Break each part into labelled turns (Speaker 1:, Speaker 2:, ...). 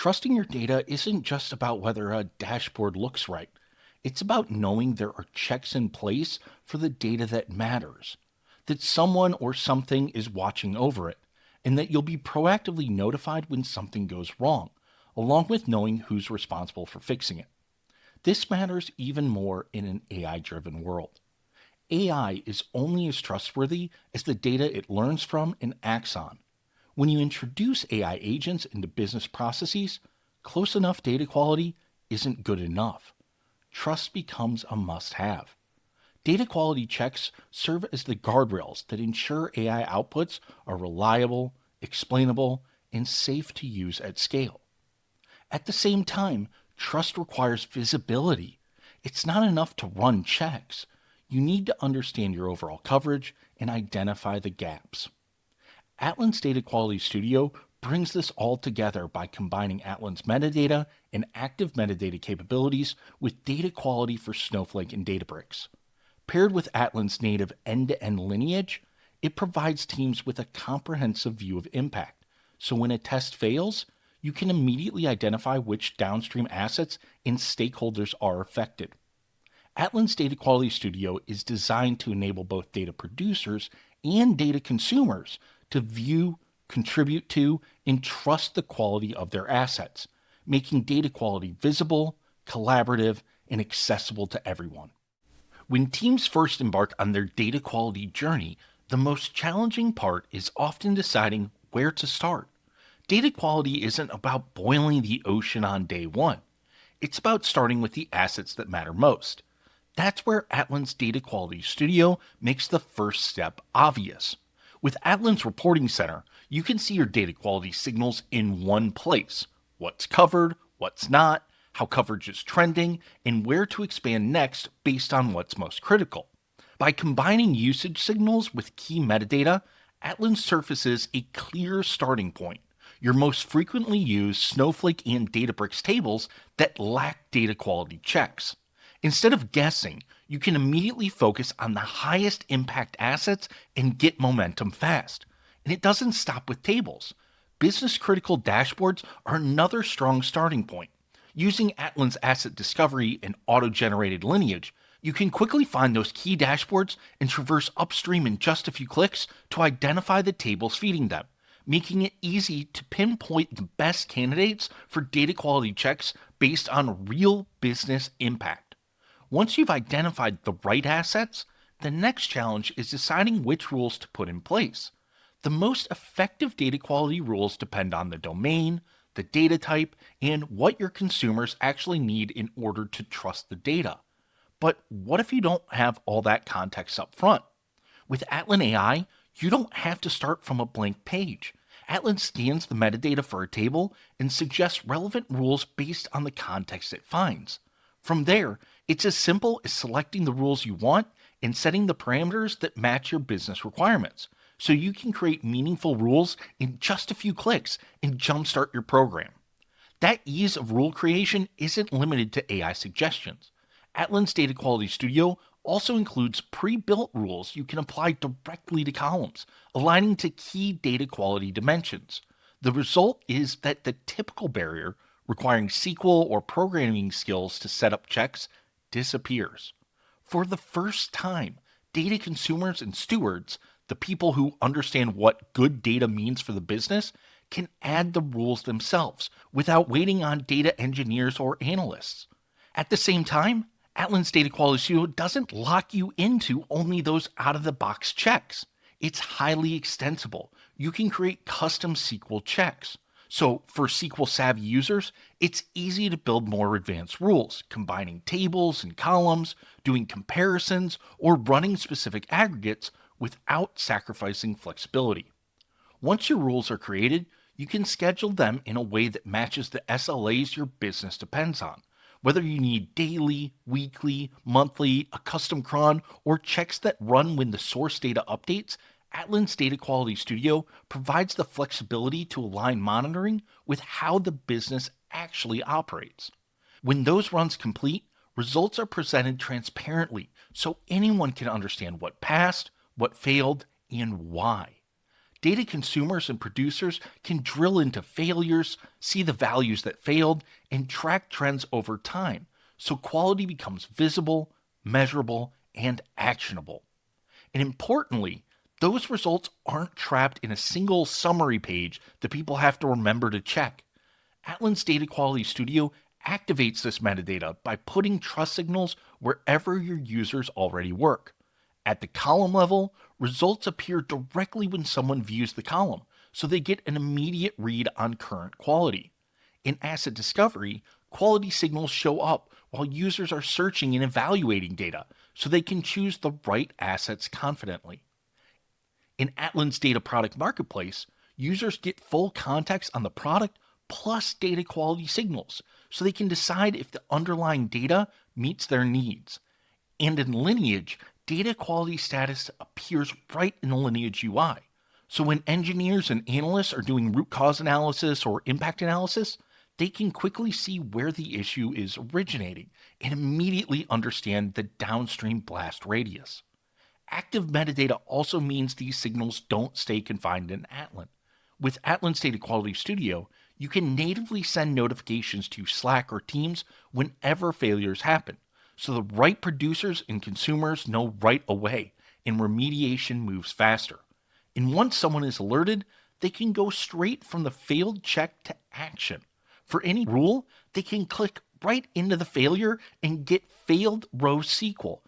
Speaker 1: Trusting your data isn't just about whether a dashboard looks right. It's about knowing there are checks in place for the data that matters, that someone or something is watching over it, and that you'll be proactively notified when something goes wrong, along with knowing who's responsible for fixing it. This matters even more in an AI driven world. AI is only as trustworthy as the data it learns from and acts on. When you introduce AI agents into business processes, close enough data quality isn't good enough. Trust becomes a must have. Data quality checks serve as the guardrails that ensure AI outputs are reliable, explainable, and safe to use at scale. At the same time, trust requires visibility. It's not enough to run checks. You need to understand your overall coverage and identify the gaps. Atlan's Data Quality Studio brings this all together by combining Atlan's metadata and active metadata capabilities with data quality for Snowflake and Databricks. Paired with Atlan's native end-to-end lineage, it provides teams with a comprehensive view of impact. So when a test fails, you can immediately identify which downstream assets and stakeholders are affected. Atlan's Data Quality Studio is designed to enable both data producers and data consumers to view, contribute to, and trust the quality of their assets, making data quality visible, collaborative, and accessible to everyone. When teams first embark on their data quality journey, the most challenging part is often deciding where to start. Data quality isn't about boiling the ocean on day one. It's about starting with the assets that matter most. That's where Atlan's Data Quality Studio makes the first step obvious. With Atlan's Reporting Center, you can see your data quality signals in one place: what's covered, what's not, how coverage is trending, and where to expand next based on what's most critical. By combining usage signals with key metadata, Atlan surfaces a clear starting point: your most frequently used Snowflake and Databricks tables that lack data quality checks. Instead of guessing, you can immediately focus on the highest impact assets and get momentum fast. And it doesn't stop with tables. Business critical dashboards are another strong starting point. Using Atlan's asset discovery and auto generated lineage, you can quickly find those key dashboards and traverse upstream in just a few clicks to identify the tables feeding them, making it easy to pinpoint the best candidates for data quality checks based on real business impact. Once you've identified the right assets, the next challenge is deciding which rules to put in place. The most effective data quality rules depend on the domain, the data type, and what your consumers actually need in order to trust the data. But what if you don't have all that context up front? With Atlan AI, you don't have to start from a blank page. Atlan scans the metadata for a table and suggests relevant rules based on the context it finds. From there, it's as simple as selecting the rules you want and setting the parameters that match your business requirements, so you can create meaningful rules in just a few clicks and jumpstart your program. That ease of rule creation isn't limited to AI suggestions. Atlan's Data Quality Studio also includes pre-built rules you can apply directly to columns, aligning to key data quality dimensions. The result is that the typical barrier, requiring SQL or programming skills to set up checks, disappears. For the first time, data consumers and stewards, the people who understand what good data means for the business, can add the rules themselves without waiting on data engineers or analysts. At the same time, Atlan's Data Quality Studio doesn't lock you into only those out-of-the-box checks. It's highly extensible. You can create custom SQL checks. So for SQL-savvy users, it's easy to build more advanced rules, combining tables and columns, doing comparisons, or running specific aggregates without sacrificing flexibility. Once your rules are created, you can schedule them in a way that matches the SLAs your business depends on. Whether you need daily, weekly, monthly, a custom cron, or checks that run when the source data updates, Atlan's Data Quality Studio provides the flexibility to align monitoring with how the business actually operates. When those runs complete, results are presented transparently so anyone can understand what passed, what failed, and why. Data consumers and producers can drill into failures, see the values that failed, and track trends over time, so quality becomes visible, measurable, and actionable. And importantly, those results aren't trapped in a single summary page that people have to remember to check. Atlan's Data Quality Studio activates this metadata by putting trust signals wherever your users already work. At the column level, results appear directly when someone views the column, so they get an immediate read on current quality. In asset discovery, quality signals show up while users are searching and evaluating data, so they can choose the right assets confidently. In Atlan's Data Product Marketplace, users get full context on the product plus data quality signals, so they can decide if the underlying data meets their needs. And in Lineage, data quality status appears right in the Lineage UI. So when engineers and analysts are doing root cause analysis or impact analysis, they can quickly see where the issue is originating and immediately understand the downstream blast radius. Active metadata also means these signals don't stay confined in Atlan. With Atlan's Data Quality Studio, you can natively send notifications to Slack or Teams whenever failures happen, so the right producers and consumers know right away, and remediation moves faster. And once someone is alerted, they can go straight from the failed check to action. For any rule, they can click right into the failure and get failed row SQL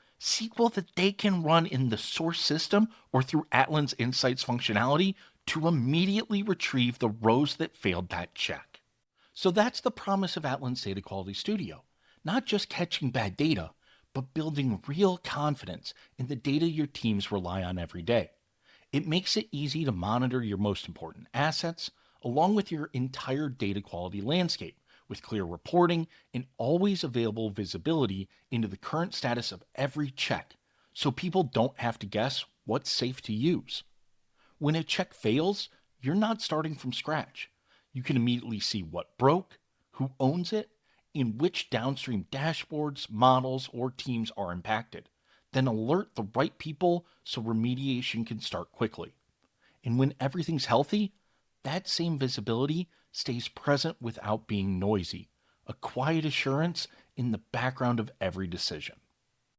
Speaker 1: that they can run in the source system or through Atlan's Insights functionality to immediately retrieve the rows that failed that check. So that's the promise of Atlan's Data Quality Studio. Not just catching bad data, but building real confidence in the data your teams rely on every day. It makes it easy to monitor your most important assets, along with your entire data quality landscape, with clear reporting and always available visibility into the current status of every check, so people don't have to guess what's safe to use. When a check fails, you're not starting from scratch. You can immediately see what broke, who owns it, and which downstream dashboards, models, or teams are impacted. Then alert the right people so remediation can start quickly. And when everything's healthy, that same visibility stays present without being noisy, a quiet assurance in the background of every decision.